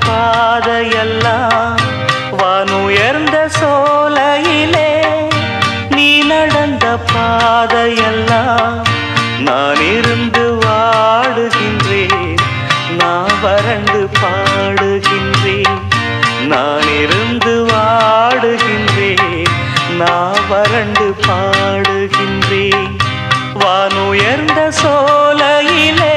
பாதையெல்லாம் வானுயர்ந்த சோலையிலே நீ நடந்த பாதையெல்லாம் நான் இருந்து வாடுகின்றேன், நான் வறண்டு பாடுகின்றேன். நான் இருந்து வாடுகின்றேன், நான் வறண்டு பாடுகின்றேன். வானுயர்ந்த சோலையிலே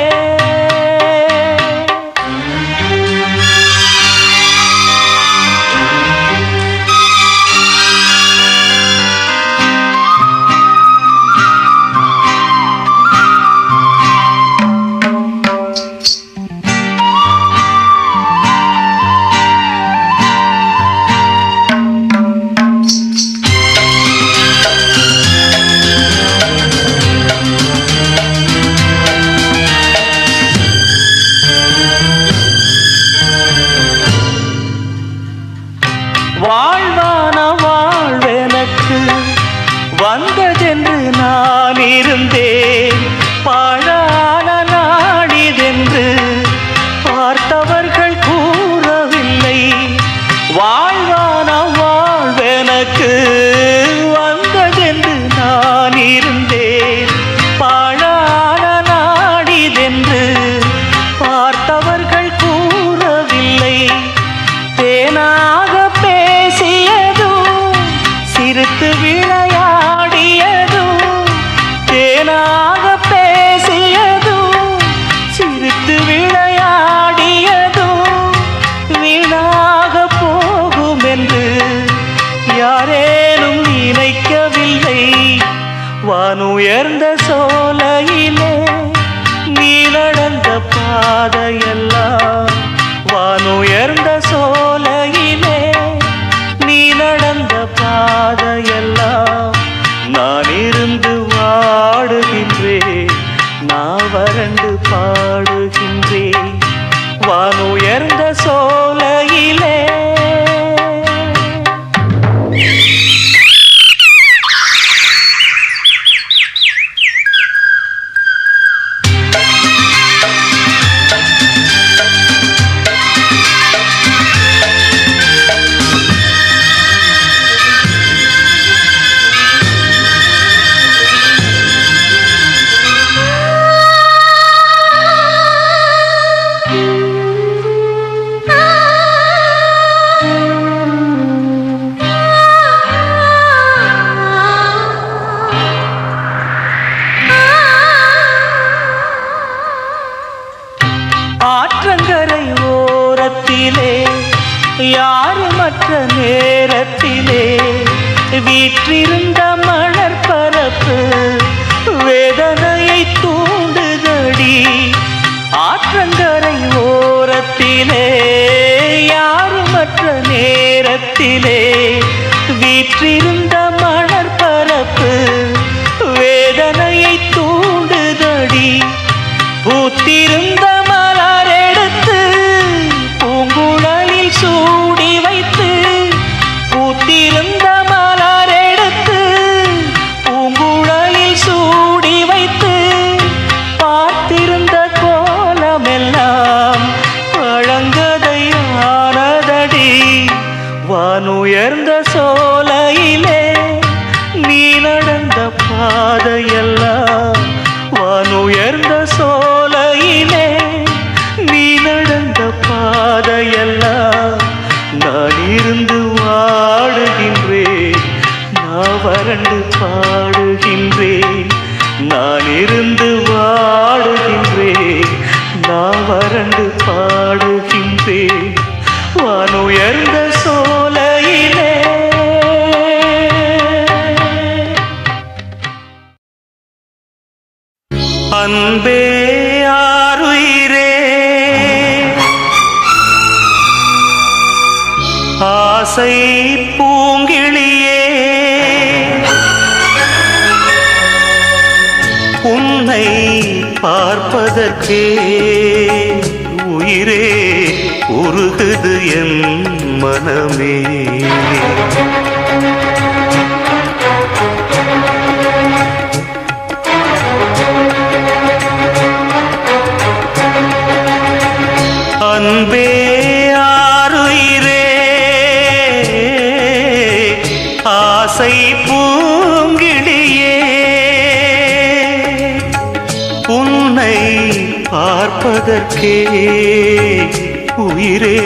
வாழ்வான வாழ்வெனக்கு வந்ததென்று நான் இருந்தேன், பாழான நாடிதென்று பார்த்தவர்கள் கூறவில்லை. வாழ்வான வாழ்வெனக்கு வந்ததென்று நான் இருந்தேன், பாழான நாடிதென்று பார்த்தவர்கள் கூறவில்லை. தேனாக பேசியதும் சிரித்து விளையாடியதும், தேனாக பேசியதும் சிரித்து விளையாடியதும் வீணாக போகும் என்று யாரேனும் நினைக்கவில்லை. வானுயர்ந்த சோலையிலே நீ நடந்த பாதையெல்லாம், வானுயர்ந்த சோலையிலே நீ நடந்த பாதையெல்லாம் நான் இருந்து வாடுகின்றேன், நான் வறண்டு பாடுகின்றேன். வானுயர்ந்த சோலையிலே ஆற்றங்கரை ஓரத்திலே யாருமற்ற நேரத்திலே வீற்றிருந்த மணற்பரப்பு வேதனையை தூண்டுதடி. ஆற்றங்கரை ஓரத்திலே யாருமற்ற நேரத்திலே வீற்றிருந்த மணற்பரப்பு வேதனையை தூண்டுதடி. பூத்திருந்த மலரெடுத்து பூங்குழலில் சூடி வைத்து, பூத்திருந்த மலரெடுத்து பூங்குழலில் சூடி வைத்து பார்த்திருந்த கோலமெல்லாம் பழங்கதையானதடி. வானுயர்ந்த சோலையிலே நீ நடந்த பாதையெல்லாம், வானுயர்ந்த சோலையிலே நீ நடந்த பாதையெல்லாம் நான் இருந்து வாடுகின்றேன், நான் வறண்டு பாடுகின்றேன். நான் இருந்து வாடுகின்றேன், நான் வறண்டு பாடுகின்றேன். வானுயர்ந்த சோலையிலே அன்பே ஆருயிரே, ஆசை பூங்கிழியே, உன்னை பார்ப்பதற்கே உயிரே உருகுது என் மனமே. அன்பே பார்ப்பதற்கே உயிரே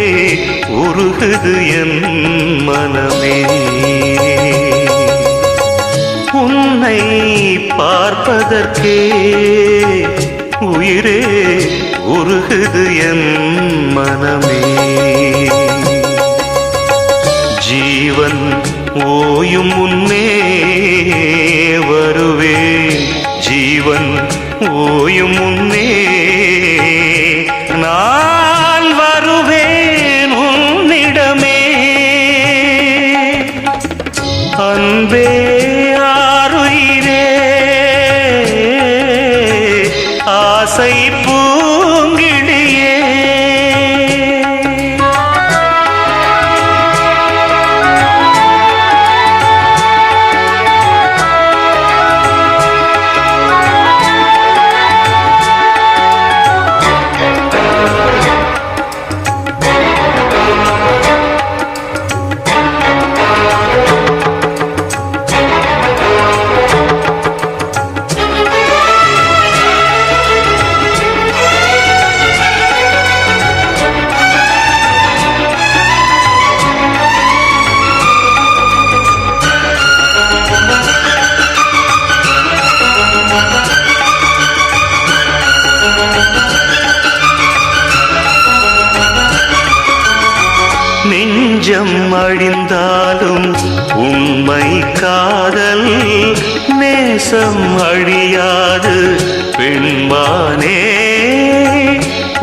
உருகுது என் மனமே. உன்னை பார்ப்பதற்கே உயிரே உருகுது என் மனமே. ஜீவன் ஓயும் முன்னே வருவேன், ஜீவன் ஓயும் முன்னே நான் வருவேன் உன்னிடமே. அன்பே ஆருயிரே ஆசை பூங்கிழியே. நெஞ்சம் அழிந்தாலும் உண்மை காதல் நேசம் அழியாது பெண்மானே.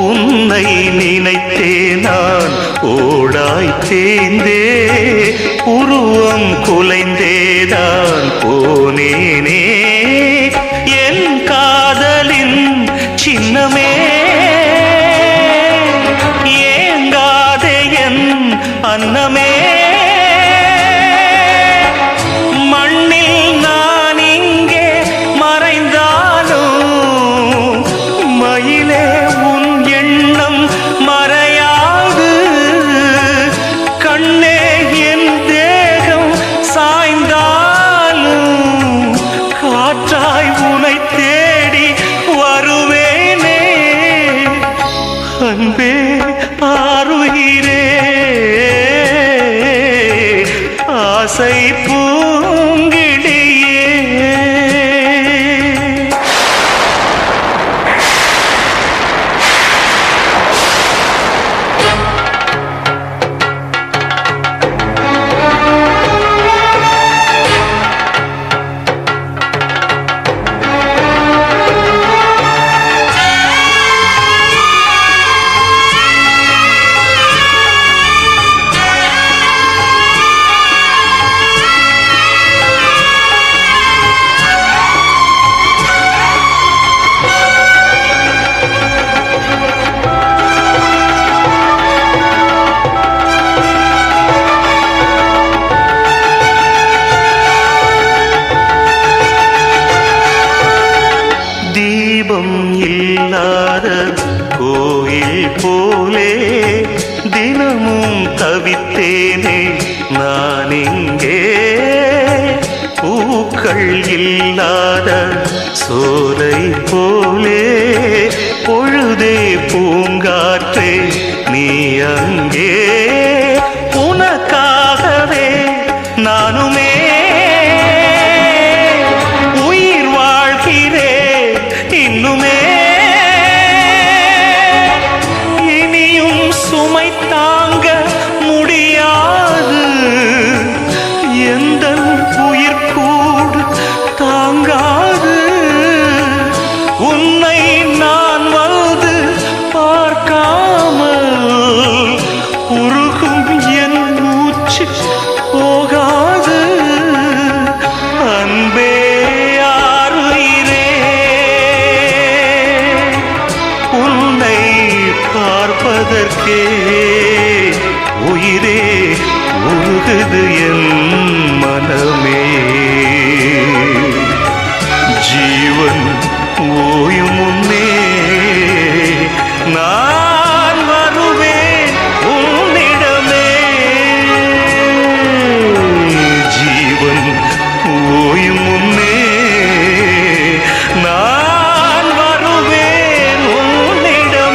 உன்னை நினைத்தே நான் ஓடாய் தேய்ந்தே உருவம் குலைந்தேதான் போனேனே. என் காதலின் சின்னமே அன்னமே. மண்ணில் நான் இங்கே மறைந்தாலும் மயிலே உன் எண்ணம் மறையாது. கண்ணே என் தேகம் சாய்ந்தாலும் காற்றாய் உனை தேடி வருவேனே. அன்பே ஆருயிரே ஆசை பூங்கிழியே. தீபம் இல்லாத கோயில் போலே தினமும் தவித்தேனே நான் இங்கே. பூக்கள் இல்லாத சோலை போலே பொழுதே பூங்காற்றே நீ அங்கே. உனக்காகவே நானுமே இன்னுமே. இனியும் சுமை தாங்க முடியாது, எந்த உயிர் கூடு தாங்காது. உன்னை நான் வந்து பார்க்காமல் உருகும் என் மூச்சு போகாது. அன்பே பார்ப்பதற்கே உயிரே உருகுது என் மனமே. ஜீவன் ஓயும் முன்னே நான் வருவேன் உன்னிடமே. ஜீவன் ஓயும் முன்னே நான் வருவேன் உன்னிடமே.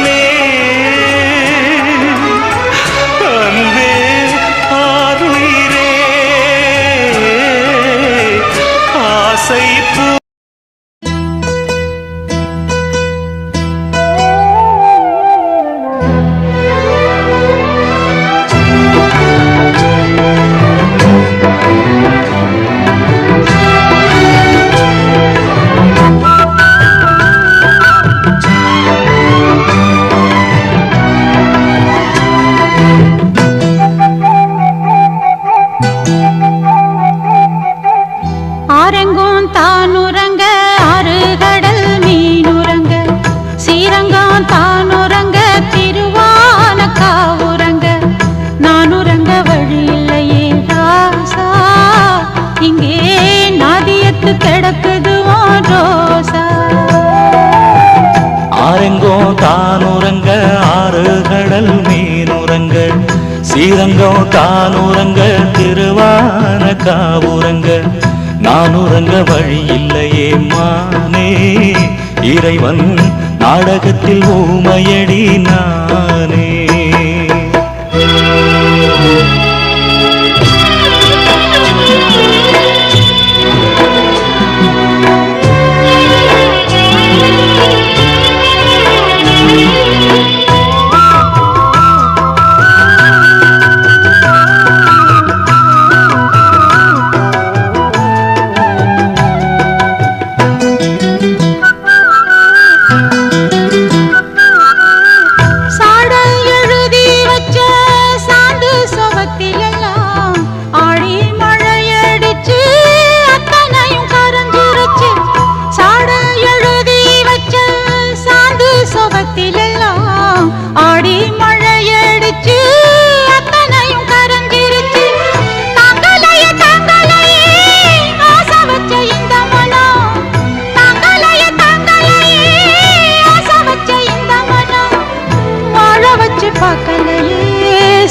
ஸ்ரீரங்கம் தானுறங்க திருவான காவுறங்க நானுறங்க வழி இல்லையே மானே இறைவன் நாடகத்தில் ஊமையடி நானே.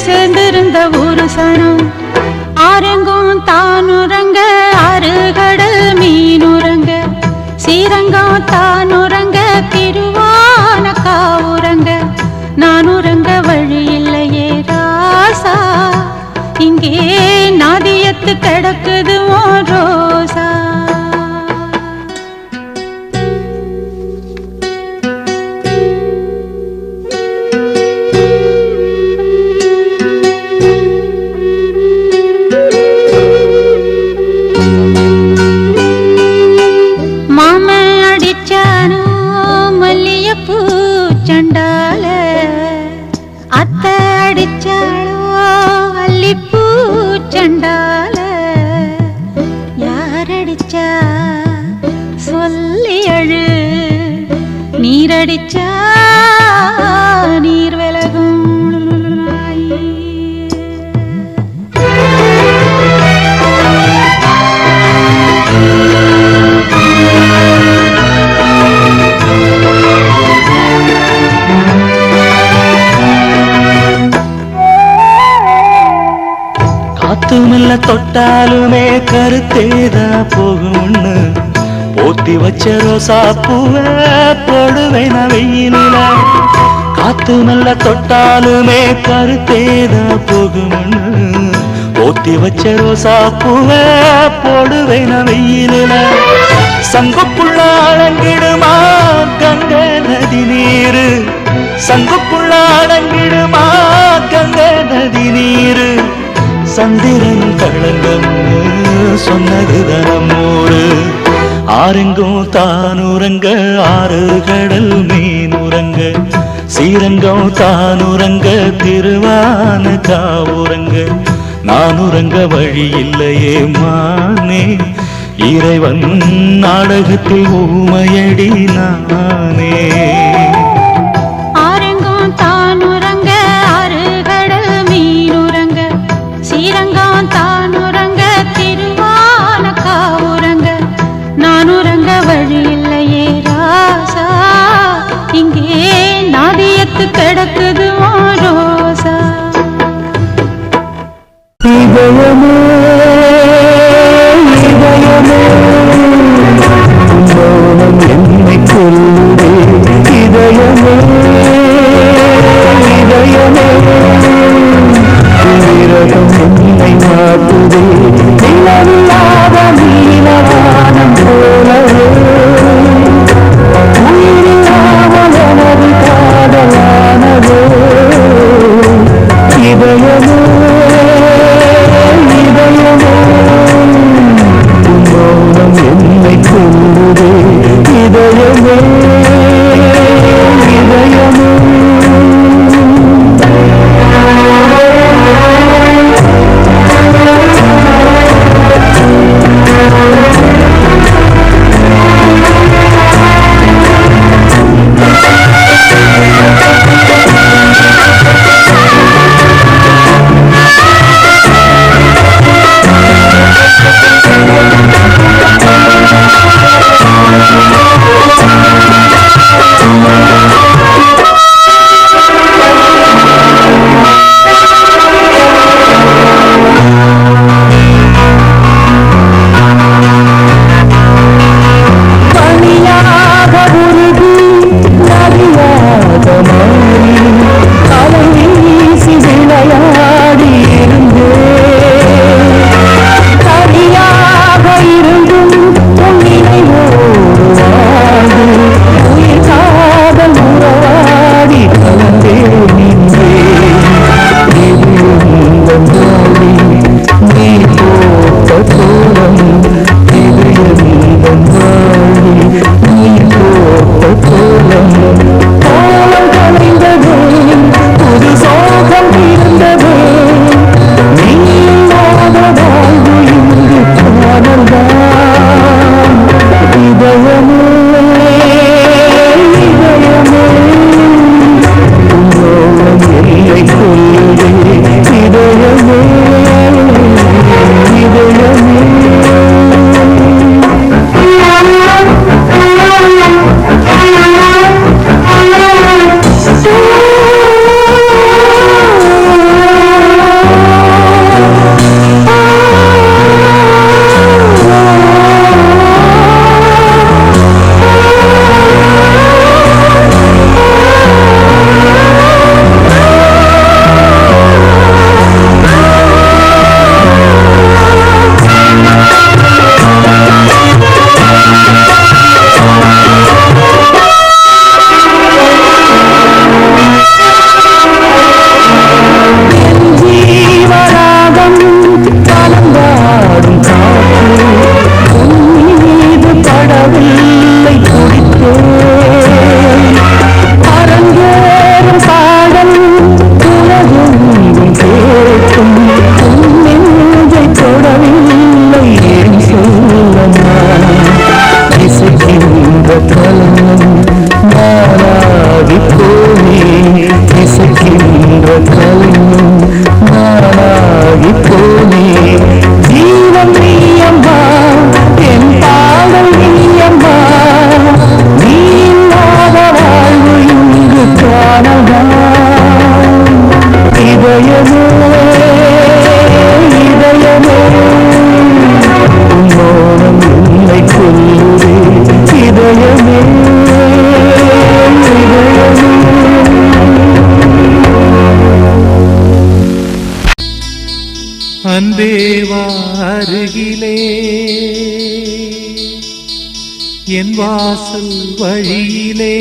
சேர்ந்திருந்த ஒரு சனம் ஆரெங்கும் தானுறங்க ஆறுகடல் மீனுறங்க ஸ்ரீரங்கம் தானுறங்க திருவான காவுறங்க நானுறங்க வழி இல்லையே ராசா இங்கே நாதியத்து கிடக்குது ஓ ரோசா. அத்தை அடிச்சாளோ அல்லிப்பூ சண்டால யாரடிச்சா சொல்லி அழு நீரடிச்சா நீர் விலகும். காத்துமில்ல தொட்டாலுமே கருத்தேதா போகும்னு போத்தி வச்ச ரோசா பூவை போடுவேன் வெயிலில. காத்துமில்ல தொட்டாலுமே கருத்தேதா போகும்னு போத்தி வச்ச ரோசா பூவை போடுவேன் வெயிலில. சங்குக்குள்ள அடங்கிடுமா கங்கை நதி நீரு சங்குக்குள்ள அடங்கிடுமா கங்கை நதி நீரு சந்திரன் களங்கம்னு சொன்னது தனமோடு ஆரெங்கும் தானுறங்க ஆறு கடல் மீனுறங்க ஸ்ரீரங்கம் தானுறங்க திருவான காவுறங்க நானுறங்க வழி இல்லையே மானே இறைவன் நாடகத்தில் ஊமையடி நானே. ஸ்ரீரங்கம் தானுறங்க திருவான காவுறங்க நானுறங்க வழி இல்லையே ராசா இங்கே நாதியத்து கிடக்குது ஓ ரோசா. இதயமே இதயமே என்னை கொல்லுதே இதய அன்பேவா அருகிலே என் வாசல் வழியிலே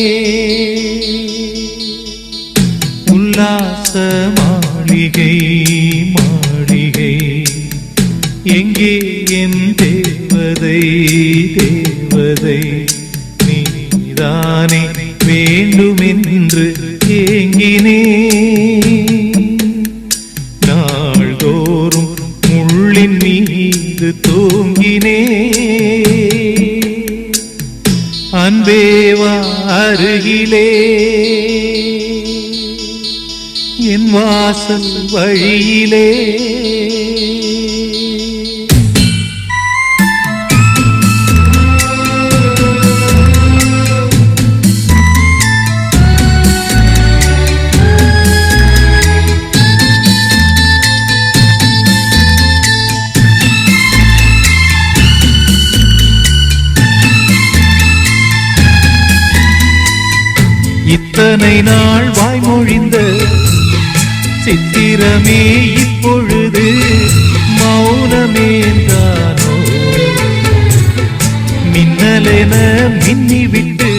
உல்லாச மாளிகை மாளிகை எங்கே என் தேவதை தேவதை நீதானே வேண்டுமென்று ஏங்கினே நாள்தோறும் முள்ளின் மீது தூங்கினே அன்பேவா அருகிலே என் வாசல் வழியிலே இத்தனை நாள் வாய்மொழிந்த சித்திரமே இப்பொழுது மௌனமேந்தானோ மின்னலென மின்னிவிட்டு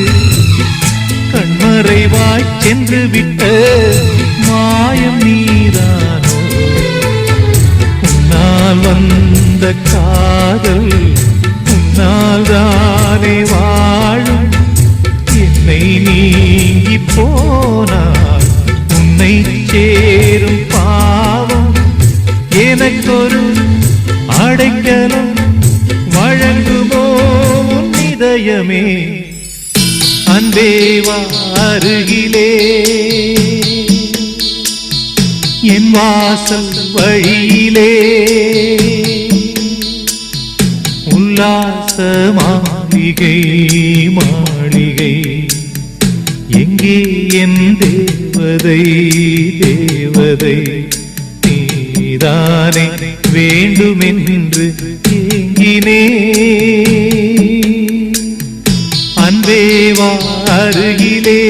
கண்மறைவாய் சென்று விட்ட மாயம் நீதானோ உன்னால் வந்த காதல் உன்னால் தானே வாழும் என்னை நீங்கி போனார் உன்னை சேரும் பாவம் எனக்கொரு அடைக்கலம் வழங்குமோ உன் இதயமே அன்பேவா அருகிலே என் வாசல் வழியிலே உல்லாச மாளிகை மாளிகை எங்கே என் தேவதை தேவதை நீதானே வேண்டுமென்று ஏங்கினே அன்பேவா அருகிலே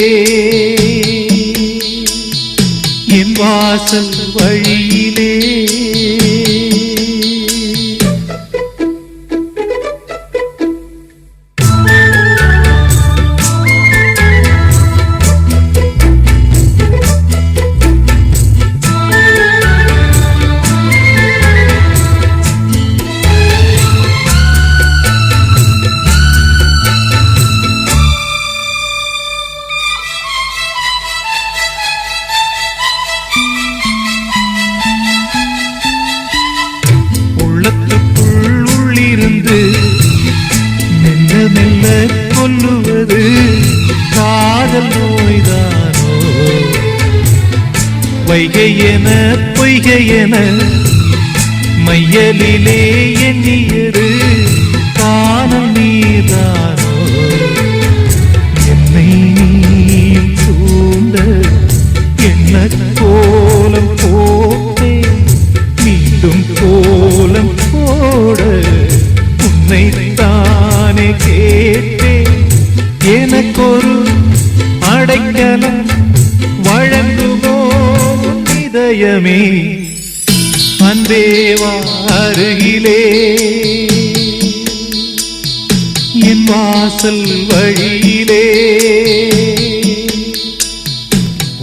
என் வாசல் வழியிலே வைகையென பொய்கையென மையலிலே எண்ணியது காணல் நீதானோ என்னை நீயும் சூழ்ந்த என்ன கோலம் போட்டே மீண்டும் கோலம் போட உன்னை தானே கேட்டேன் எனக்கொரு அடைக்கலம் வழங்குமோ இதயமே அன்பேவா அருகிலே என் வாசல் வழியிலே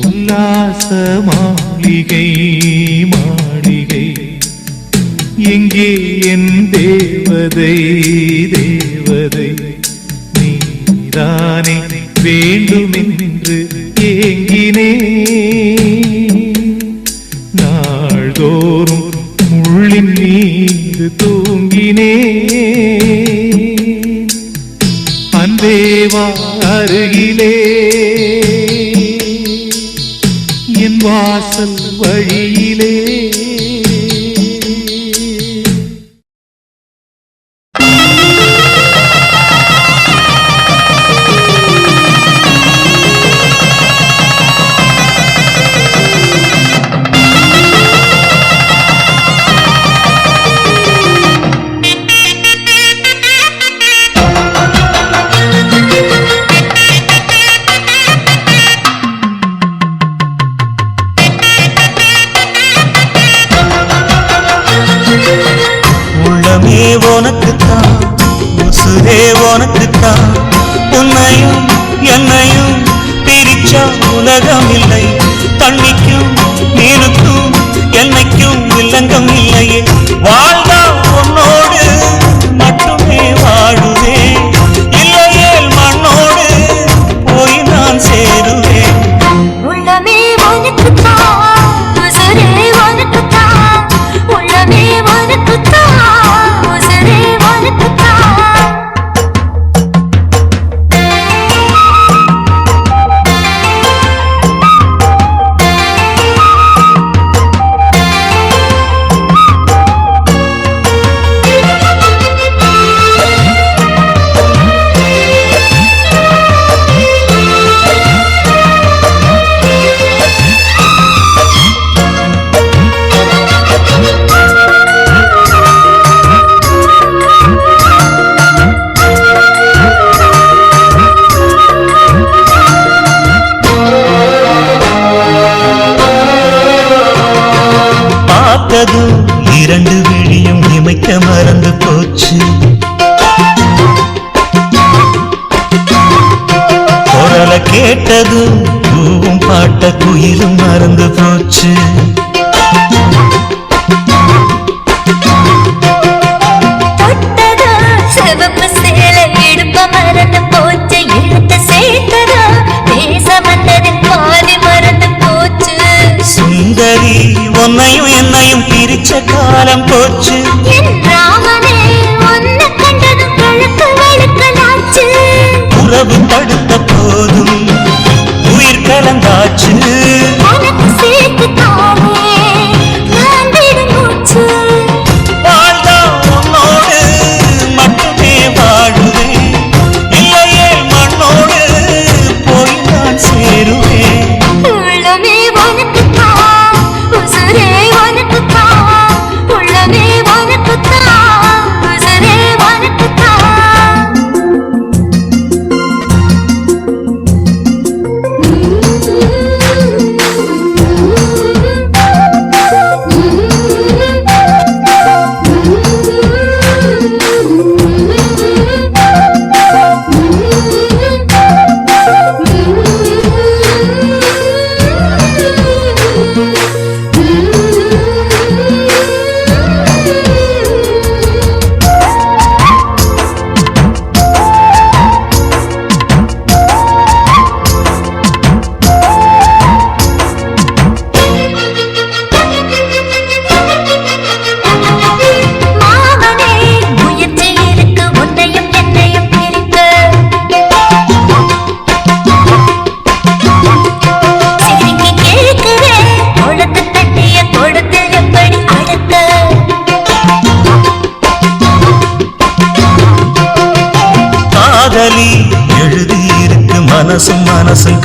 உல்லாச மாளிகை மாளிகை எங்கே என் தேவதை தேவதை நீதானே வேண்டுமென்று ஏங்கினே நாள்தோறும் முள்ளின் மீது தூங்கினே அன்பேவா அருகிலே என் வாசல் வழியிலே உனக்குத்தான் உசுரே உனக்குத்தான் உன்னையும் என்னையும் பிரிச்சா உலகம் இல்லை தண்ணிக்கும் நீருக்கும் என்னைக்கும் வில்லங்கம் இல்லையே வாழ்ந்தா உன்னோடு மட்டுமே வாழுவேன் இல்லையே மண்ணோடு போய் நான் சேருவேன் உள்ளமே உனக்குத்தான் உசுரே உனக்குத்தான் உள்ளமே உனக்குத்தான் உசுரே உனக்குத்தான் இரண்டு விழியும் இமைக்க மறந்து போச்சு குரல கேட்டதும் பூவும் பாட்ட குயிலும் மறந்து போச்சு சிவப்பு சேலை இடுப்ப மறந்து போச்சு இழுத்து சேர்த்ததா பேச வந்ததில் பாதி மறந்து போச்சு சுந்தரி உன்னையும் என்னையும் பிரிச்ச காலம் போச்சு என் ராமனே உன்னை கண்டதும் கழுத்து வழுக்கலாச்சு உறவு படுத்த போதும் உயிர் கலந்தாச்சு உனக்கு சேர்த்து தானே நான் விடும் மூச்சு வாழ்ந்தா உன்னோடு மட்டுமே வாழுவேன் இல்லையே மண்ணோடு போய் நான் சேருவேன் உள்ளமே உனக்குத்தான்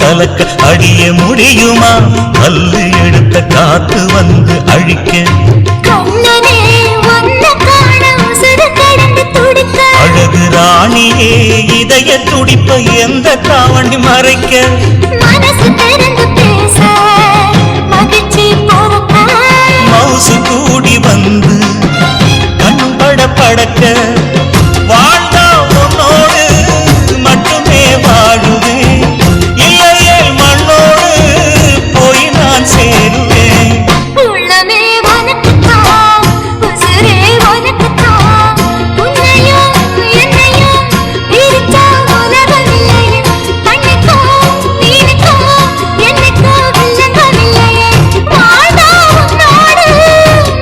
கலக்க அடிய முடியுமா கல்லு எடுத்த காத்து வந்து அழிக்க கண்ணனே ஒன்ன காண உசுறு கடந்து துடிக்க அழகு ராணியே இதய துடிப்ப எந்த காவண்டி மறைக்க மனசு திறந்து பேச மகிழ்ச்சி பொறுக்க மவுசு கூடி வந்து கண் பட படக்க வாழ்ந்தா உன்னோடு மட்டுமே வாழுவேன் இல்லையே மண்ணோடு போய் நான் சேருவேன் உள்ளமே உனக்குத்தான் உசுரே உனக்குத்தான் உன்னையும் என்னையும் பிரிச்சா உலகமில்லையே கண்ணுக்கும் நீனுக்கும் என்னைக்கும் வில்லங்கமில்லையே வாழ்ந்தா உன்னோடு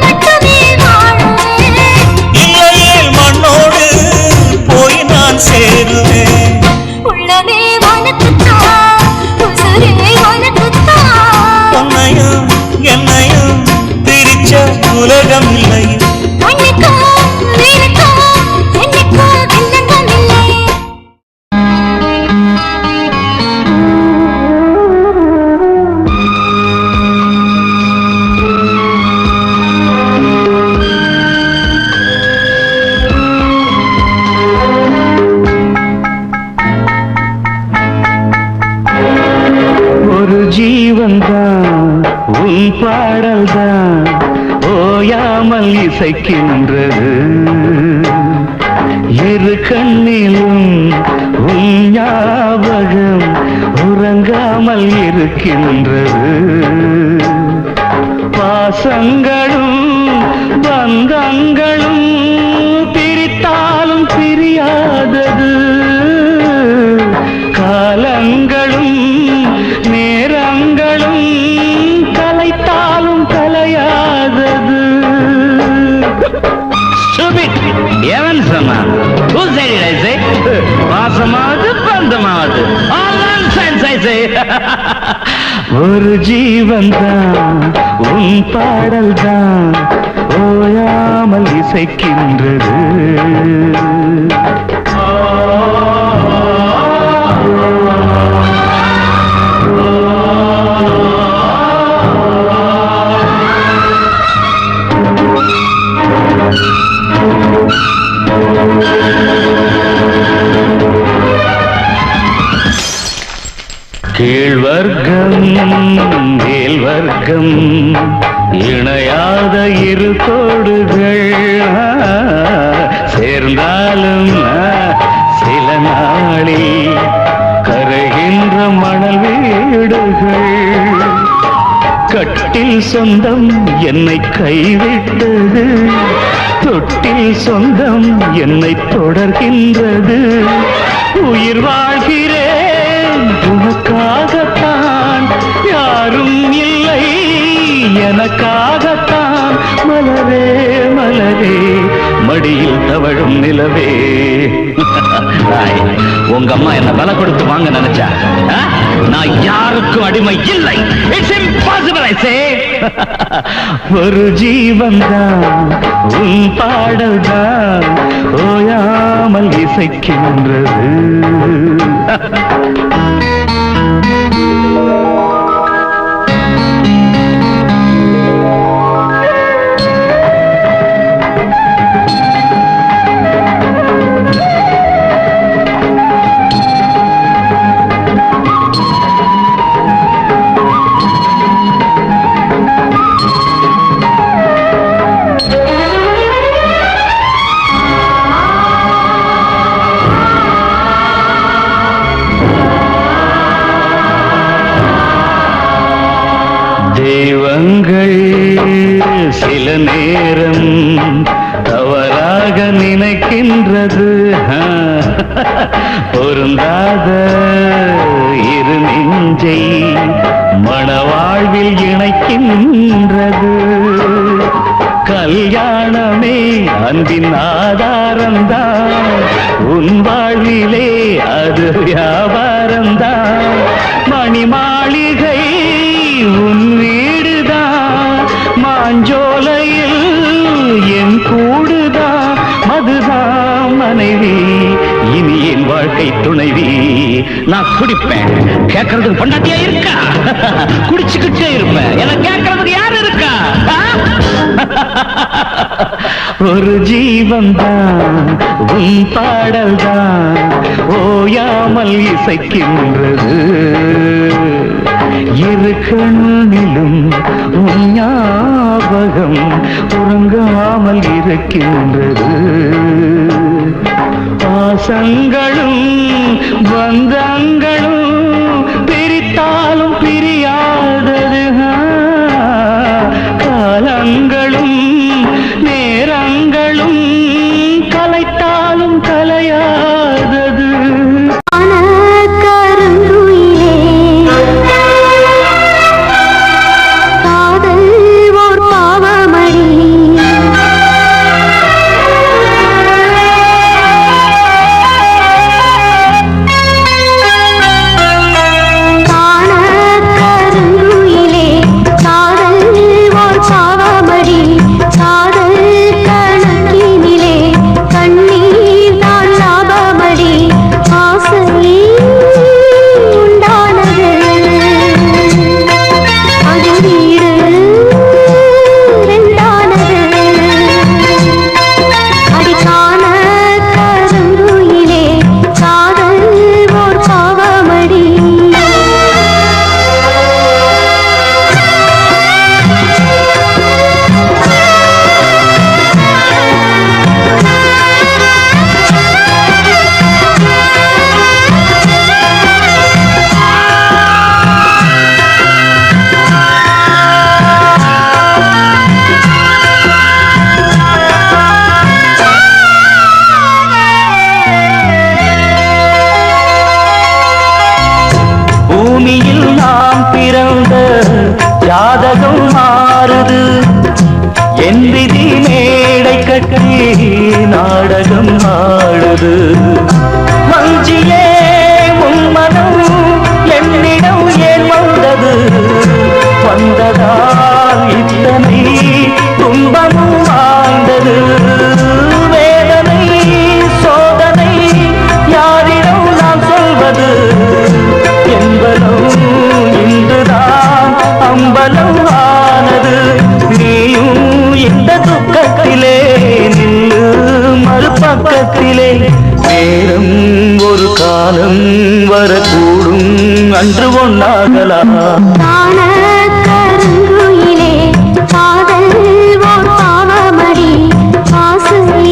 மட்டுமே வாழுவேன் இல்லையே மண்ணோடு போய் நான் சேருவேன் உள்ளமே உனக்குத்தான் உசுரே உனக்குத்தான் உன்னையும் என்னையும் பிரிச்ச உலகம் இல்லை கண்ணுக்கும் நீனுக்கும் என்னைக்கும் வில்லங்கமில்லையே ஒரு ஜீவன்தான் உன் பாடல்தான் ஓயாமல் இசைக்கின்றது இரு கண்ணிலும் உன் ஞாபகம் உறங்காமல் இருக்கின்றது பாசங்களும் பந்தங்களும் பிரித்தாலும் பிரியாதது காலங்களும் நேரங்களும் கலைத்தாலும் கலையாதது எவன் சொன்னான் பாசமாவது பந்தமாவது ஒரு ஜீவன் தான் உன் பாடல் தான் ஓயாமல் இசைக்கின்றது கீழ்வர்க்கம் மேல்வர்க்கம் இணையாத இரு கோடுகள் சேர்ந்தாலும் சில நாளில் கரைகின்ற மணல் வீடுகள் கட்டில் சொந்தம் என்னை கைவிட்டது தொட்டில் சொந்தம் என்னை தொடர்கின்றது உயிர் வாழ்கிறேன் உனக்காகத்தான் யாரும் இல்லை எனக்காகத்தான் மலரே மலரே மடியில் தவழும் நிலவே உங்க அம்மா என்ன பல கொடுத்து வாங்க நினைச்சா நான் யாருக்கும் அடிமை இல்லை. It's impossible, I say. ஒரு ஜீவன் தான் உன் பாடல் தான் ஓயாமல் இசைக்கின்றது. தெய்வங்கள் சில நேரம் தவறாக நினைக்கின்றது. பொருந்தாத இரு நெஞ்சை மணவாழ்வில் இணைக்கின்றது. கல்யாணமே அன்பின் ஆதாரம்தான், உன் வாழ்விலே அது வியாபாரம்தான். மணி மாளிகை உன் வீடுதான், மாஞ்சோலையில் என் கூடுதான். மதுதான் மனைவி, இனி என் வாழ்க்கை துணைவி. நான் குடிப்பேன். கேட்கறதுக்கு பொண்டாட்டியா இருக்கா? குடிச்சுக்கிட்டே இருப்பேன். எனக்கு கேட்கறதுக்கு யாரு இருக்கா? ஒரு ஜீவன் தான் உன் பாடல் தான் ஓயாமல் இசைக்கின்றது. இரு கண்ணிலும் உன் ஞாபகம் உறங்காமல் இருக்கின்றது. பாசங்களும் பந்தங்களும் பிரித்தாலும் பிரியாதது. காலங்களும் நேரங்களும் கலைத்தாலும் கலையாதது. பூமியில் நாம் பிறந்த ஜாதகம் மாறுது. என் விதி மேடை கட்டி நாடகம் ஆடுது. வஞ்சியே உன்மனம் என்னிடம் ஏன் வந்தது? வந்ததால் இத்தனை துன்பமும் வாழ்ந்தது. வேதனை சோதனை யாரிடம் நான் சொல்வது? என்பதும் இன்றுதான் அம்பலம் ஆனது. நீயும் இந்த துக்கத்திலே நின்று மறுபக்கத்திலே. நேரம் ஒரு காலம் வரக்கூடும், அன்று ஒன்னாகலாம். காதல் ஓர் பாவமடி. ஆசை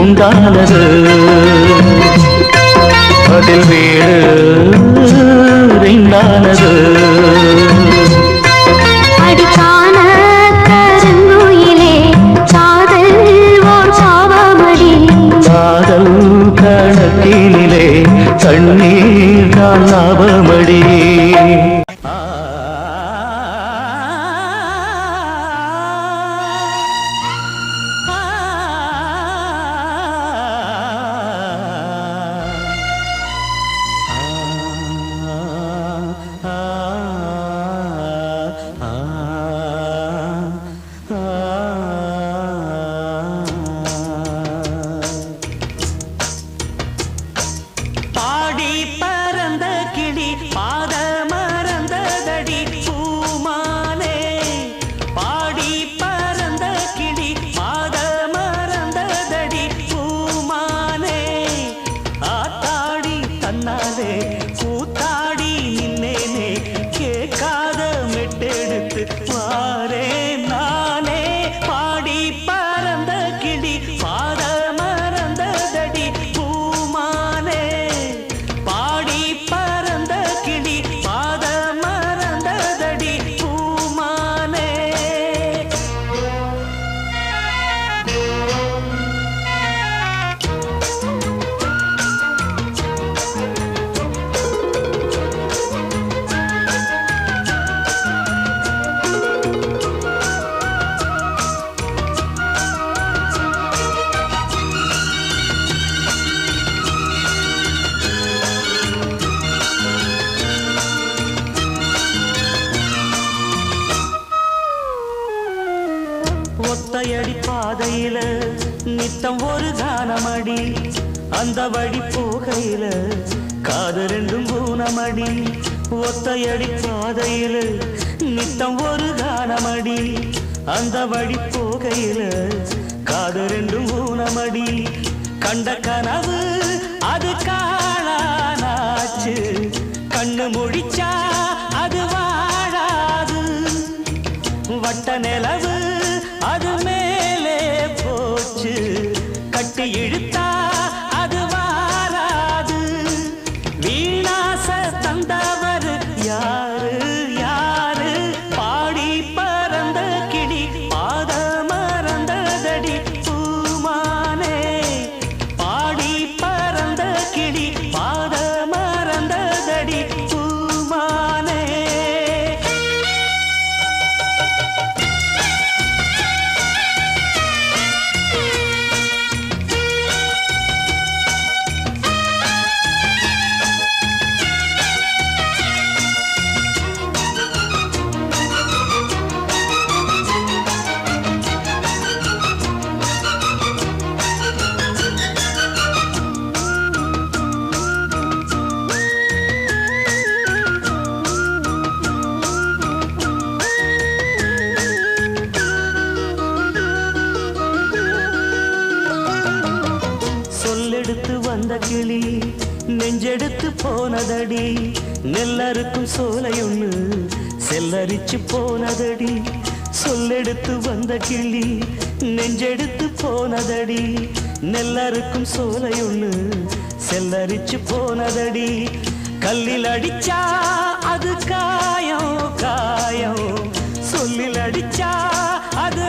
உண்டானது, அதில் வீடு ானது. அடிக்கான கருங்குயிலே காதல் ஓர் பாவமடி. காதல் கணக்கினிலே கண்ணீர் தான் லாபமடி. நித்தம் ஒரு கானமடி அந்த வழி போகையில காது ரெண்டும் ஊனமடி ஒத்தையடி பாதையில நித்தம் ஒரு கானமடி அந்த வழி போகையில காது ரெண்டும் ஊனமடி கண்ட கனவு அது காணானாச்சு கண்ணு முழிச்சா அது வாழாது வட்ட நிலவு அது மேலே போச்சு கட்டி இழுத்தா அது வாராது வீணாச தந்தவர் யாரு யாரு பாடி பறந்த கிளி பாத மறந்ததடி பூமானே பாடி பறந்த கிளி பாத மறந்ததடி பூமானே சொல்லெடுத்து வந்த கிளி நெஞ்செடுத்து போனதடி நெல்லறுக்கும் சோலையொன்னு செல்லரிச்சு போனதடி சொல்லெடுத்து வந்த கிளி நெஞ்செடுத்து போனதடி நெல்லறுக்கும் சோலையொன்னு செல்லரிச்சு போனதடி கல்லில் அடிச்சா அது காயம் காயம் சொல்லில் அடிச்சா அது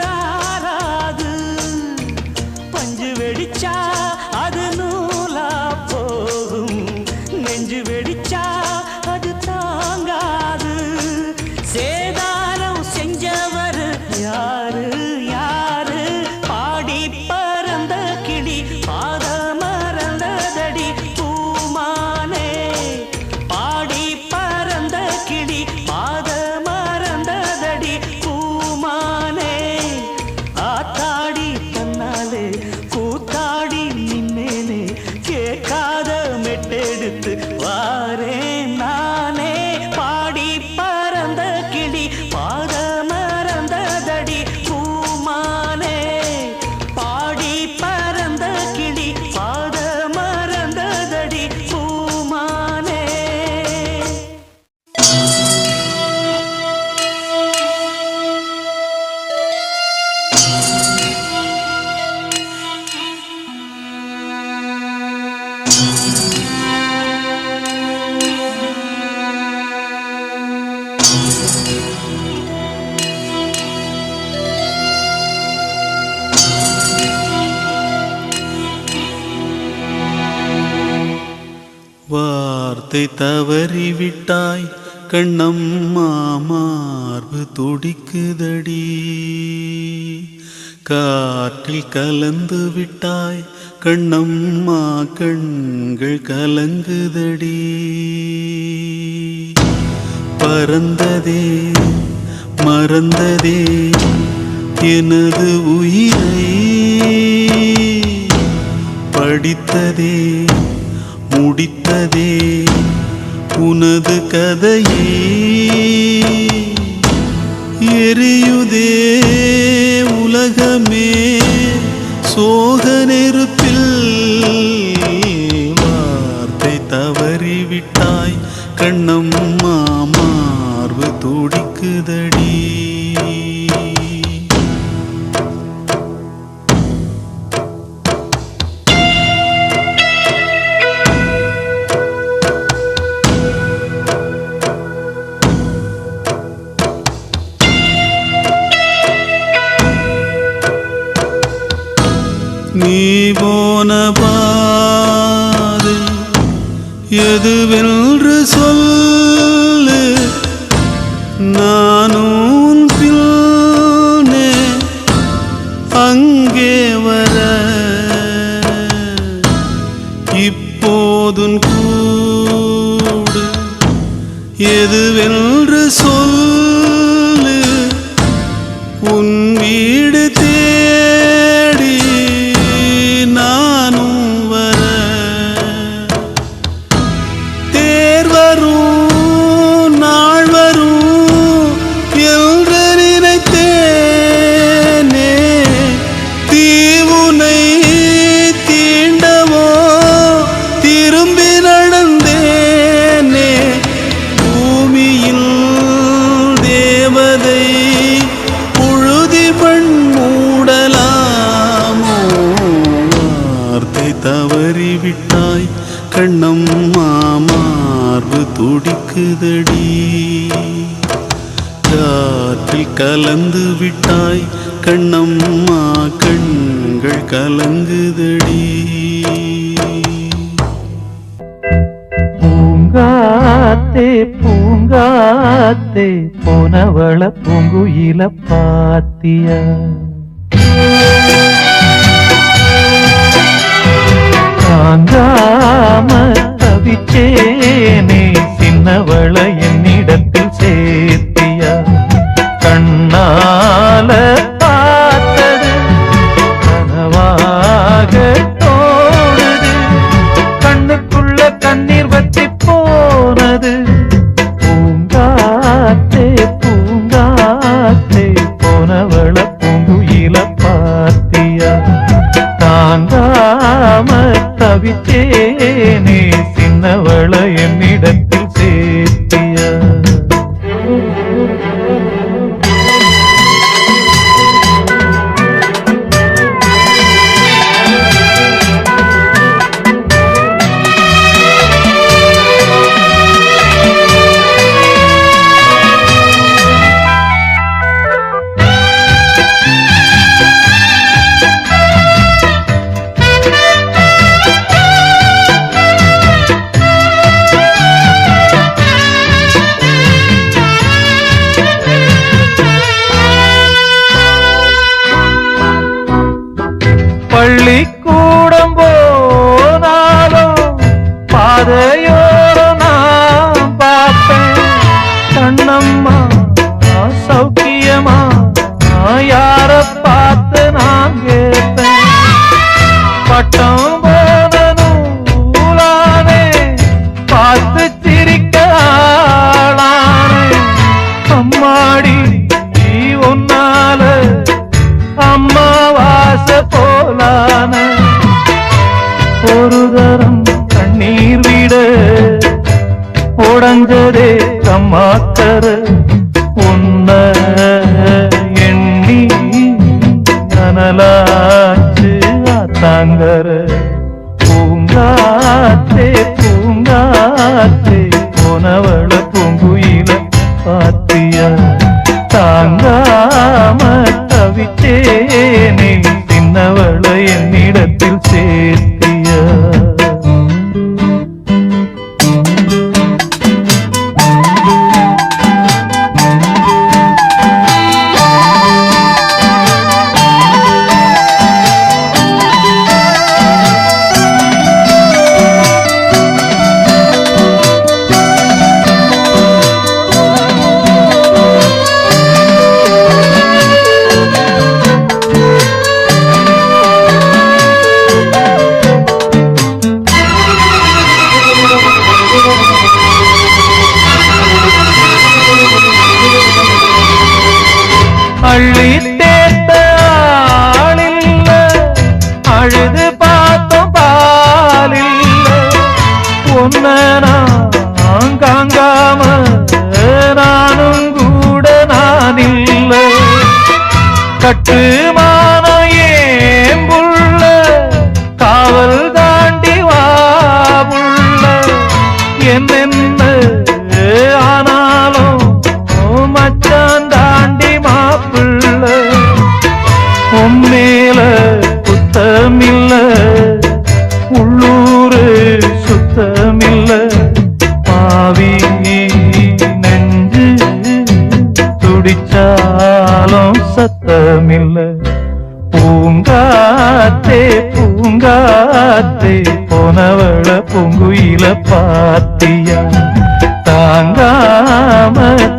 ஆறாது பஞ்சு வெடிச்சா அது நூலா போகும் நெஞ்சு வெடிச்சா அது தாங்காது சேதாரம் செஞ்சவர் யாரு யாரு பாடி பறந்த கிளி பாத மறந்ததடி பூமானே பாடி பறந்த கிளி பாத மறந்ததடி பூமானே ஆத்தாடி தன்னாலே கூத்தாடி நின்னேனே கேட்காத மெட்டெடுத்து வாரேன் நானே பாடி பறந்த கிளி பாத மறந்ததடி பூமானே பாடி பறந்த கிளி பாத மறந்ததடி பூமானே வார்த்தை தவறிவிட்டாய் கண்ணம்மா மார்பு துடிக்குதடி காற்றில் கலந்து விட்டாய் கண்ணம்மா கண்கள் கலங்குதடி பறந்ததே மறந்ததே எனது உயிரை படித்ததே முடித்ததே உனது கதையே எரியுதே உலகமே சோக நெருப்பில் வார்த்தை தவறிவிட்டாய் கண்ணம்மா மார்பு துடிக்குதடி நீ போன பாதை எதுவென்று சொல்லு நானும் பின்னே அங்கே வர இப்போதும் கூடு எதுவென்று சொல்லு உன் வீடு தேடி கண்ணம்மா மார்பு துடிக்குதடி காற்றில் கலந்து விட்டாய் கண்ணம்மா கண்கள் கலங்குதடி பூங்காத்தே பூங்காத்தே போனவள பூங்குயில பாத்தியா தாங்காம தவிச்சேனே சின்னவள என்னிடத்தில் சேர்த்தியா கண்ணால பார்த்தது கனவாக தோணுது கண்ணுக்குள்ள கண்ணீர் வத்தி போனது பூங்காத்தே பூங்காத்தே போனவள பூங்குயில பாத்தியா தாங்காம தவிச்சேனே சின்னவள என்னிடத்தில் சேர்த்தியா பள்ளிக்கூடம் போனாலும் பாதையோரம் நான் பார்ப்பேன் கண்ணம்மா சௌக்கியமா யார பார்த்து நான் கேட்பேன் பட்டம் போனனும் நூலானே பார்த்து சிரிக்காளானே அம்மாடி ஒன்னால அம்மாவாச போலான ஒரு தரம் கண்ணீர் விட உடஞ்சதே கம்மாக்கர உன்ன எண்ணி கனலாச்சு ஆத்தாங்கர பூங்காத்தே பூங்காத்தே போனவள பூங்குயில பாத்தியா தாங்காம தவிச்சேனே சின்னவள என்னிடத்தில் சேர்த்தியா அள்ளி தேத்த ஆளில்ல அழுது பார்த்தோம் பாலில்ல ஒன்ன நான் காங்காம நானும் கூட நான் இல்ல கட்டுமானம் ஏம்புள்ள காவல் தாண்டி வாபுள்ள என்னென்ன ஆனாலும் மச்சான் தாண்டி மாப்பிள்ள உம்மேல குத்தமில்ல உள்ளூரு சுத்தமில்ல பாவி நெஞ்சு துடிச்சாலும் சத்தமில்ல பூங்காத்தே பூங்காத்தே போனவள பூங்குயில பாத்தியா தாங்காம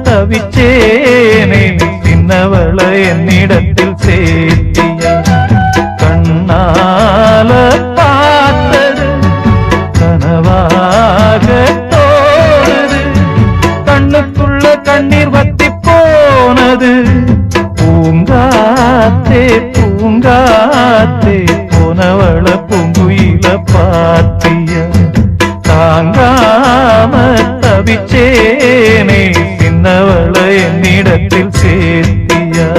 தவிச்சேனே சின்னவள என்னிடத்தில் சேர்த்தியா கண்ணால பார்த்தது கனவாக தோணுது கண்ணுக்குள்ள கண்ணீர் வத்தி போனது பூங்காத்தே பூங்காத்தே போனவள பூங்குயில பாத்தியா தாங்காம தவிச்சேனே சின்னவள என்னிடத்தில் சேர்த்தியா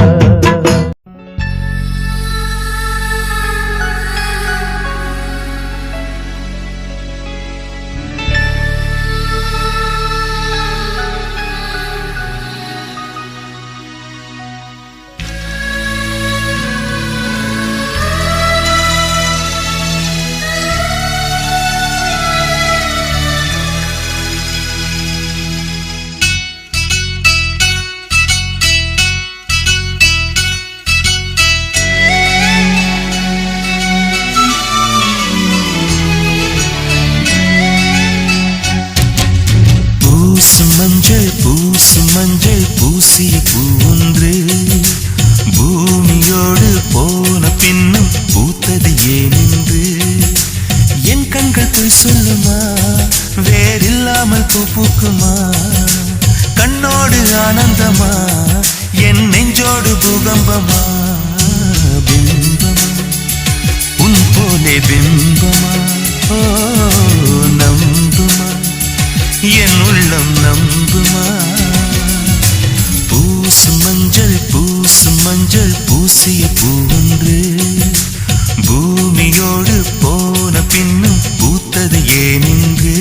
பூ பூக்குமா கண்ணோடு ஆனந்தமா என் நெஞ்சோடு பூகம்பமா பிம்பமா உன் போலே பிம்பமா ஓ நம்புமா என் உள்ளம் நம்புமா பூசும் மஞ்சள் பூசிய பூவொன்று பூமியோடு போன பின்னும் பூத்தது ஏனின்று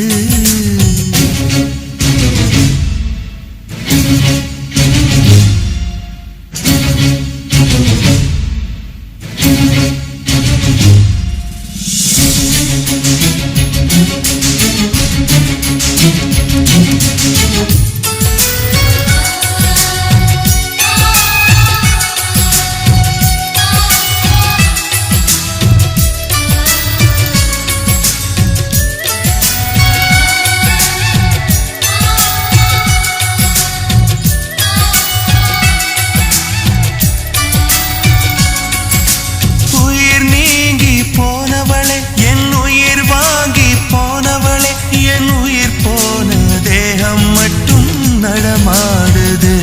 நடமாடுதே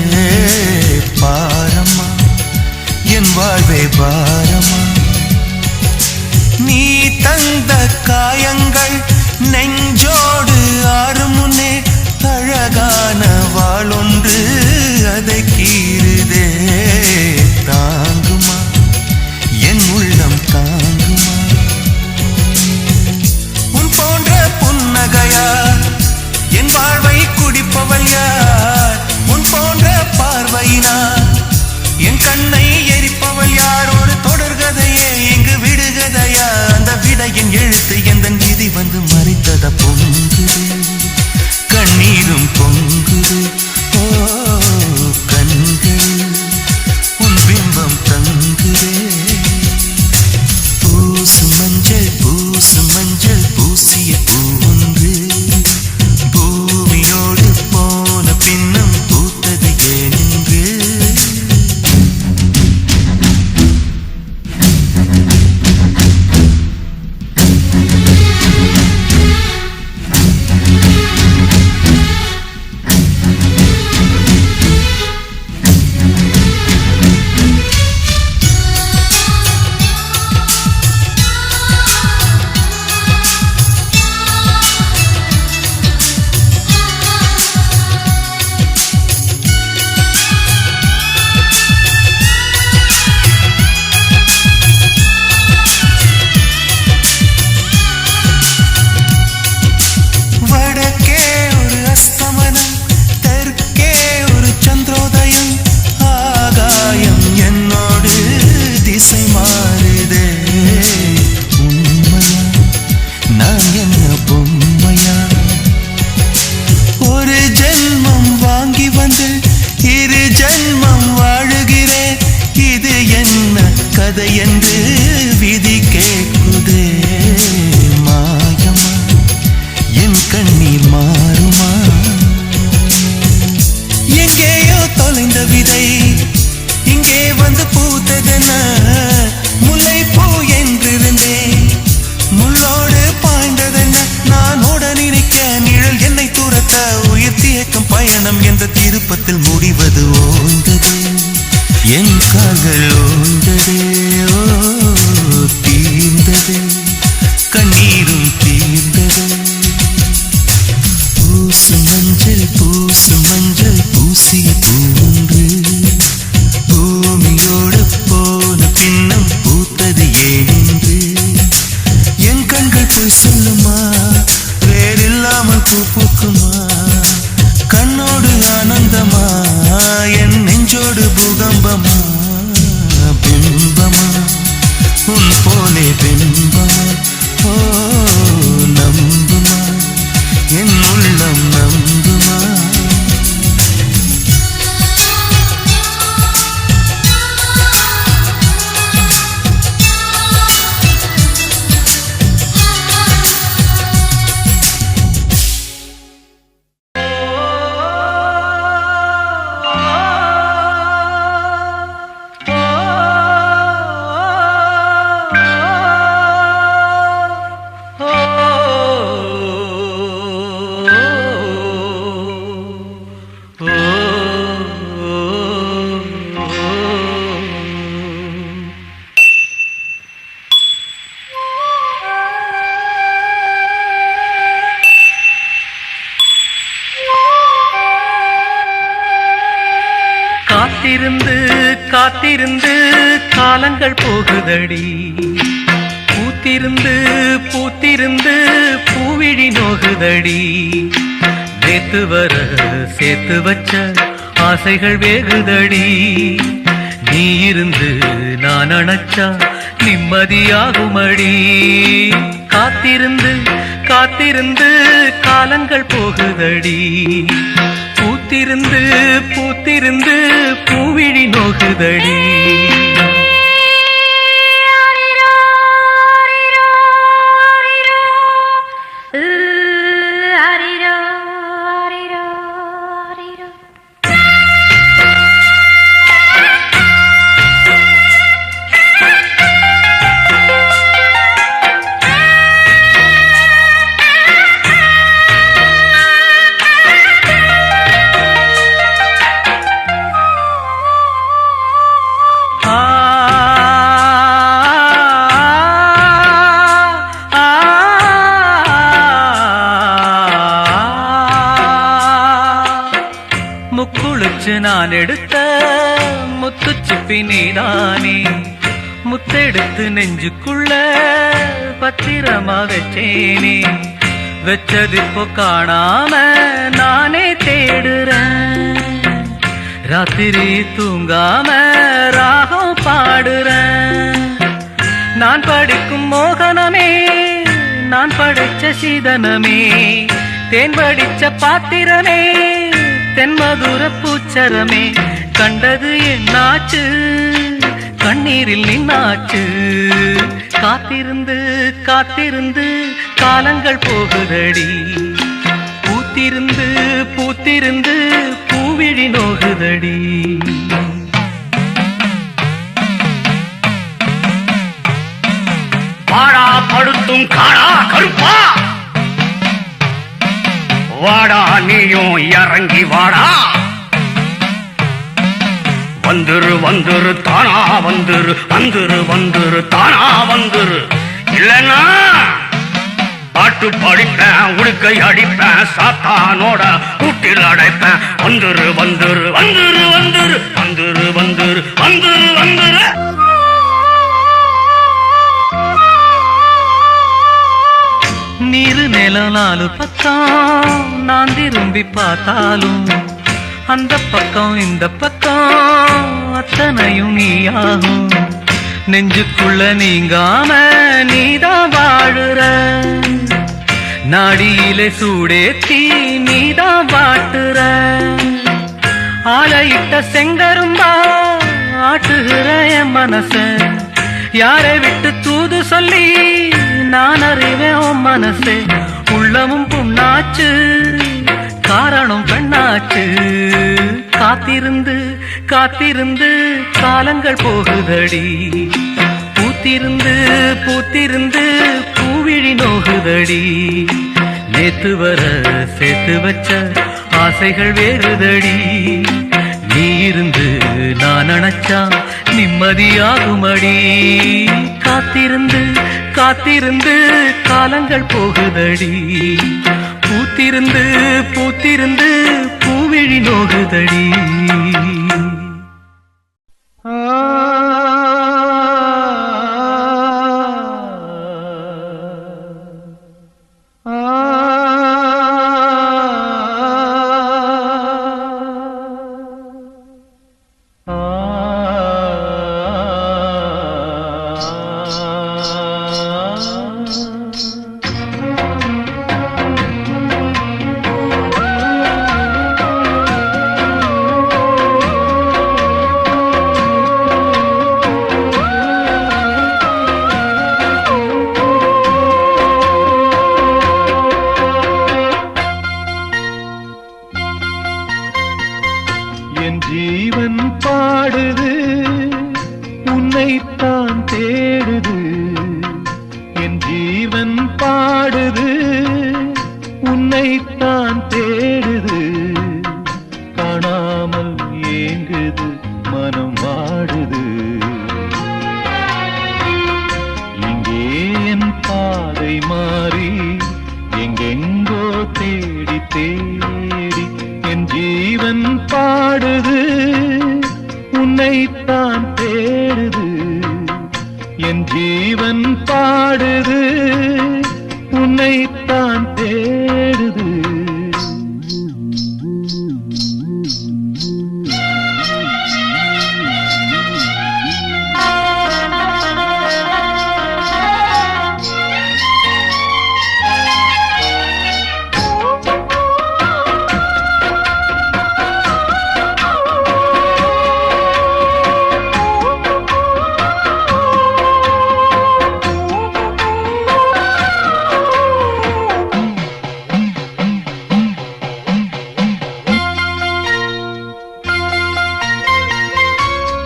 பாரம்மா என் வாழ்வே பாரம்மா நீ தந்த காயங்கள் நெஞ்சோடு ஆறும் முன்னே அழகான வாளொன்று அதை கீறுதே தாங்குமா என் உள்ளம் தாங்குமா உன் போன்ற புன்னகையா என் வாழ்வை குடிப்பவள் யார் உன் போன்ற பார்வையினார் என் கண்ணை எரிப்பவள் யார் ஒரு தொடர்கதையே இங்கு விடுகதையா அந்த விடையின் எழுத்து எந்த விதி வந்து மறைத்தத பொங்குது கண்ணீரும் பொங்குது ஓ கண்கள் உன் பிம்பம் தங்குதே பூசு மஞ்சள் பூசிய பூவொன்று பூமியோடு போன பின்னும் பூத்தது ஏனின்று கதை என்று விதி கேட்குதே மாயமா என் கண்ணீர் மாறுமா எங்கேயோ தொலைந்த விதை இங்கே வந்து பூத்ததென முல்லை பூ என்றிருந்தேன் முள்ளோடு பாய்ந்ததென்ன நான் ஓட நினைக்க நிழல் என்னை துரத்த உயிர் தியக்கும் பயணம் என்ற திருப்பத்தில் முடிவது ஓய்ந்தது என் கால்கள் ஓய்ந்ததே ஓ தீர்ந்தது கண்ணீரும் தீர்ந்தது பூசு மஞ்சள் பூசிய பூன்று பூமியோடு போன பின்னும் பூத்தது ஏனின்று என் கண்கள் போய் சொல்லுமா வேறில்லாமல் பூ பூக்குமா கண்ணோடு ஆனந்தமா என் நெஞ்சோடு பூகம்பமா பிம்பமா உன் போலே பிம்பமா ஓ நம்புமா என் உள்ளம் நம்புமா ஓ காத்திருந்து காலங்கள் போகுதடி பூத்திருந்து பூத்திருந்து பூவிழி நோகுதடி நேத்து வர சேர்த்து வச்ச ஆசைகள் வேகுதடி நீ இருந்து நான் அணைச்சா நிம்மதியாகுமடி காத்திருந்து காத்திருந்து காலங்கள் போகுதடி பூத்திருந்து பூத்திருந்து பூவிழி நோகுதடி முக்குளிச்சு நான் எடுத்த முத்துச்சிப்பி நீதானே முத்தெடுத்து நெஞ்சுக்குள்ள பத்திரமா வச்சேனே வச்சதிப்போ காணாம நானே தேடுறேன் ராத்திரி தூங்காம ராகம் பாடுறேன் நான் படிக்கும் மோகனமே நான் படைச்ச சீதனமே தேன் படிச்ச பாத்திரமே தென்மதுர பூச்சரமே கண்டது என்னாச்சு கண்ணீரில் நின்னாச்சு காத்திருந்து காத்திருந்து காலங்கள் போகுதடி பூத்திருந்து பூத்திருந்து பூவிழி நோகுதடி வாடா படுத்தும் காடா கருப்பா வாடா நீயும் இறங்கி வாடா வந்துரு வந்துரு தானா வந்துரு வந்துரு வந்துரு தானா வந்துரு இல்லைன்னா பாட்டு படிப்பேன் உடுக்கை அடிப்பேன் சாத்தானோட கூட்டில் அடைப்பேன் வந்துரு வந்துரு வந்துரு வந்துரு வந்துரு வந்துரு வந்துரு வந்துரு நீரு நிலம் நாலு பக்கம் நான் திரும்பி பார்த்தாலும் அந்த பக்கம் இந்த பக்கம் அத்தனையும் நீயாகும் நெஞ்சுக்குள்ள நீங்காம நீதான் வாழுற நாடியிலே சூடேத்தி நீதான் வாட்டுற ஆளையிட்ட செங்கரும்பா ஆட்டுகிற என் மனச யாரை விட்டு தூது சொல்லி நான் அறிவேன் உன் மனசே உள்ளமும் புண்ணாச்சு காரணம் பெண்ணாச்சு காத்திருந்து காத்திருந்து காலங்கள் போகுதடி பூத்திருந்து பூத்திருந்து பூவிழி நோகுதடி நேத்து வர சேர்த்து வச்ச ஆசைகள் வேறுதடி நீ இருந்து நான் நினைச்சா நிம்மதியாகுமடி காத்திருந்து காத்திருந்து காலங்கள் போகுதடி பூத்திருந்து பூத்திருந்து பூவிழி நோகுதடி என் ஜீவன் பாடுது உன்னைத்தான் தேடுது என் ஜீவன் பாடுது உன்னைத்தான் தேடுது காணாமல் ஏங்குது மனம் வாடுது இங்கே என் பாதை மாறி எங்கெங்கோ தேடி தேடி என் ஜீவன் பாடுது உன்னைத்தான் பாடுது உன்னைத்தான் தேடுது.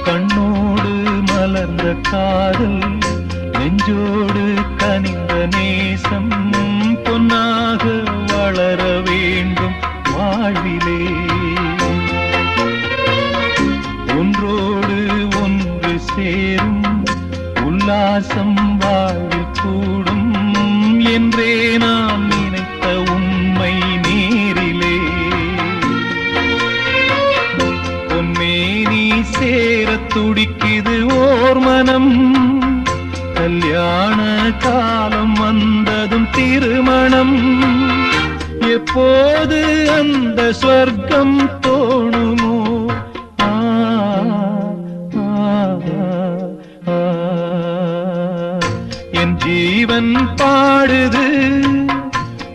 கண்ணோடு மலர்ந்த காதல் நெஞ்சோடு கனிந்த நேசம் பொன்னாக வளர வேண்டும் வாழ்விலே. ஒன்றோடு ஒன்று சேரும் உல்லாசம் வாழ்வில் கூடும் என்றே நான் நினைத்த உண்மை நேரிலே. பொன்மேனி சேர துடிக்குது ஓர் மனம், கல்யாண காலம் வந்ததும் திருமணம். எப்போது அந்த ஸ்வர்க்கம் தோணுமோ? ஆ, ஆ, ஆ. என் ஜீவன் பாடுது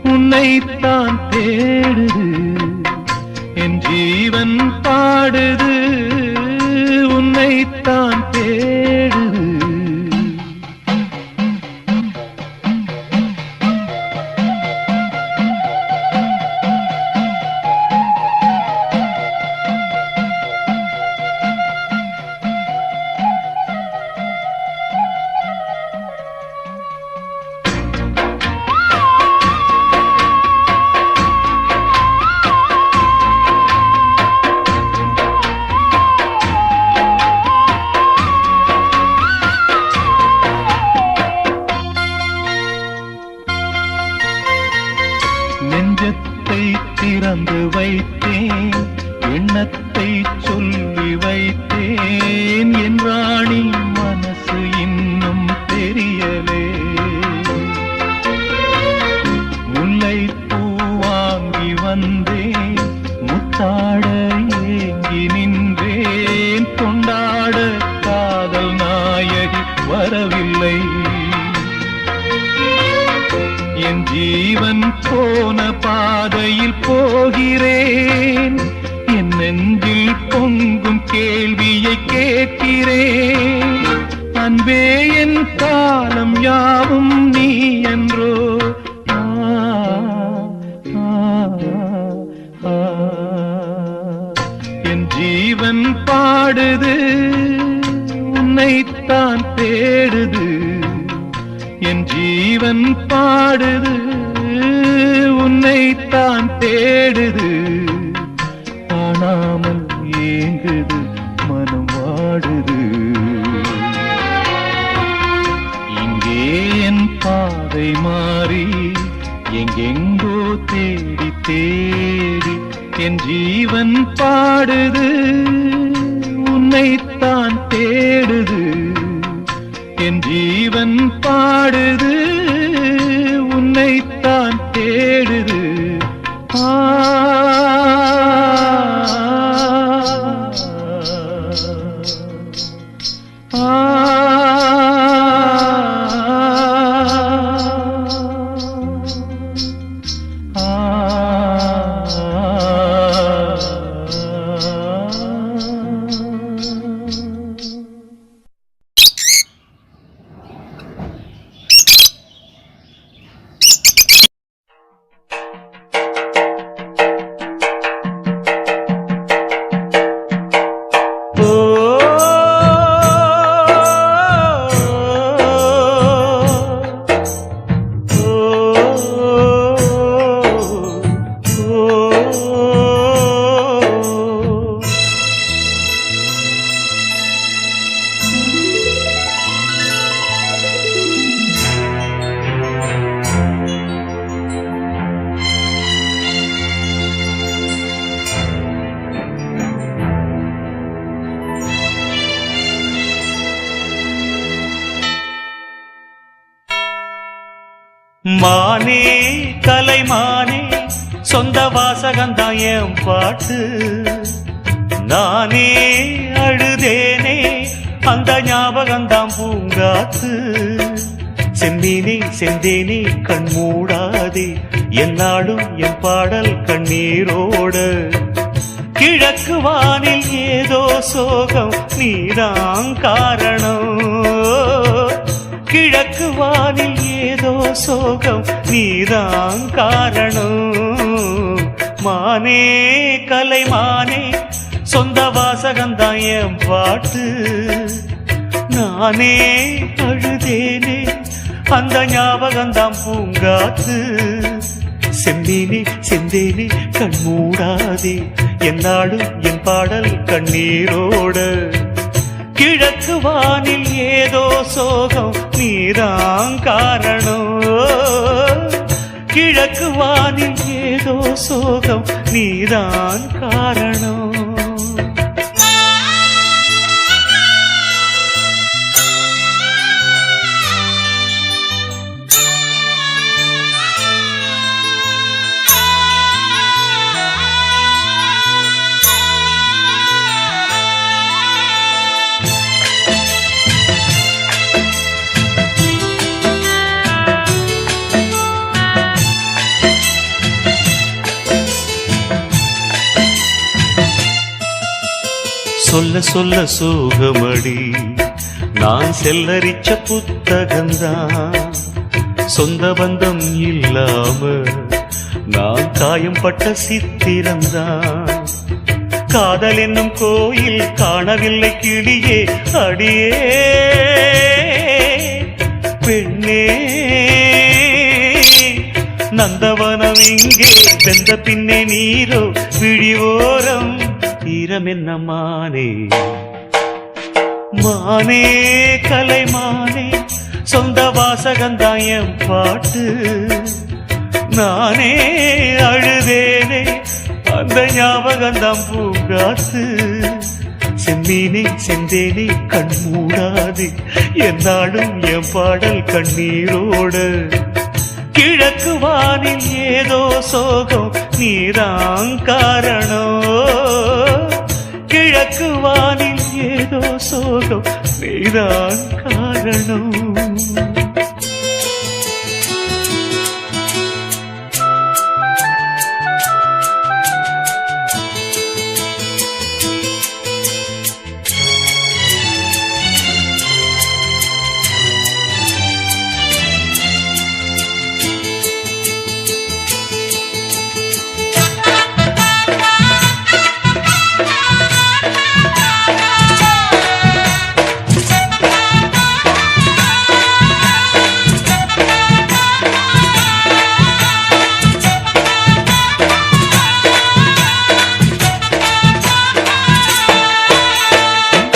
உன்னைத்தான் தேடுது. என் ஜீவன் பாடுது உன்னைத்தான் தேடுது. நெஞ்சத்தை திறந்து வைத்தேன், எண்ணத்தை சொல்லி வைத்தேன். என் ராணி மனசு இன்னும் தெரியலே. முல்லைப்பூ வாங்கி வந்தேன், முத்தாட ஏங்கி நின்றேன். கொண்டாட காதல் நாயகி வரவில்லை. என் ஜீவன் போன பாதையில் போகிறேன். என் நெஞ்சில் பொங்கும் கேள்வியை கேட்கிறேன். அன்பே என் காலம் யாவும் நீ என்றோ? ஆ, ஆ, ஆ. என் ஜீவன் பாடுது உன்னைத்தான் தேடுது. என் ஜீவன் பாடுது உன்னைத்தான் தேடுது. காணாமல் ஏங்குது மனம் வாடுது. இங்கே என் பாதை மாறி எங்கெங்கோ தேடி தேடி என் ஜீவன் பாடுது உன்னைத்தான் தேடுது. என் ஜீவன் பாடுது உன்னைத்தான் தேடுது. ஆ, ஆ, மானே கலைமானே சொந்த வாசகந்தான் என் பாட்டு. நானே அழுதேனே அந்த ஞாபகந்தான் பூங்காத்து. செம்மீனே செந்தேனே கண் மூடாதே என்னாலும் என் பாடல் கண்ணீரோட. கிழக்கு வானில் ஏதோ சோகம் நீதான் காரணம். கிழக்கு வானில் ஏதோ சோகம் நீதான் காரணம். மானே கலைமானே சொந்த வாசகந்தான் என் பாட்டு. நானே அழுதேனே அந்த ஞாபகந்தான் பூங்காத்து. செம்மீனே செந்தேனே கண் மூடாதே என்னாலும் என் பாடல் கண்ணீரோட. கிழக்கு வானில் ஏதோ சோகம் நீதான் காரணம். கிழக்கு வானில் ஏதோ சோகம் நீதான் காரணம். சொல்ல சொல்ல சோகமடி நான் செல்லரிச்ச புத்தகந்தான். சொந்த பந்தம் இல்லாம நான் காயம் பட்ட சித்திரம்தான். காதல் என்னும் கோயில் காணவில்லை கிளியே அடியே பெண்ணே. நந்தவனம் இங்கே வெந்த பின்னே நீரோ விழிவோரம் ஈரம் என்ன மானே. மானே கலைமானே சொந்த வாசகந்தான் என் பாட்டு. நானே அழுதேனே அந்த ஞாபகந்தான் பூங்காத்து. செம்மீனே செந்தேனே கண் மூடாதே என்னாலும் என் பாடல் கண்ணீரோட. கிழக்கு வானில் ஏதோ சோகம் நீதான் காரணம். கிழக்கு வானில் ஏதோ சோகம் நீதான் காரணம்.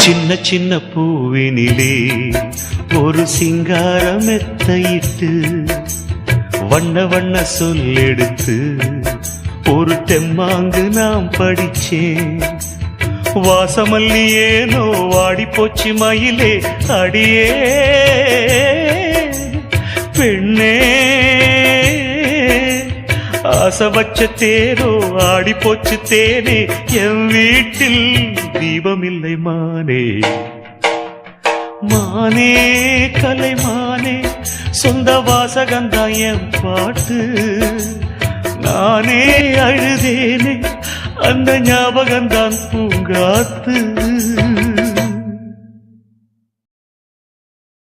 சின்ன சின்ன பூவினிலே ஒரு சிங்கார மெத்தையிட்டு வண்ண வண்ண சொல்லெடுத்து ஒரு தெம்மாங்கு நாம் படிச்சேன். வாசமல்லி ஏனோ வாடி போச்சு மயிலே அடியே பெண்ணே. ஆசை வச்ச தேரோ ஆடி போச்சு தேனே என் வீட்டில் தீபமில்லை மானே. மானே கலைமானே சொந்த வாசகந்தான் என் பாட்டு. நானே அழுதேனே அந்த ஞாபகந்தான் பூங்காத்து.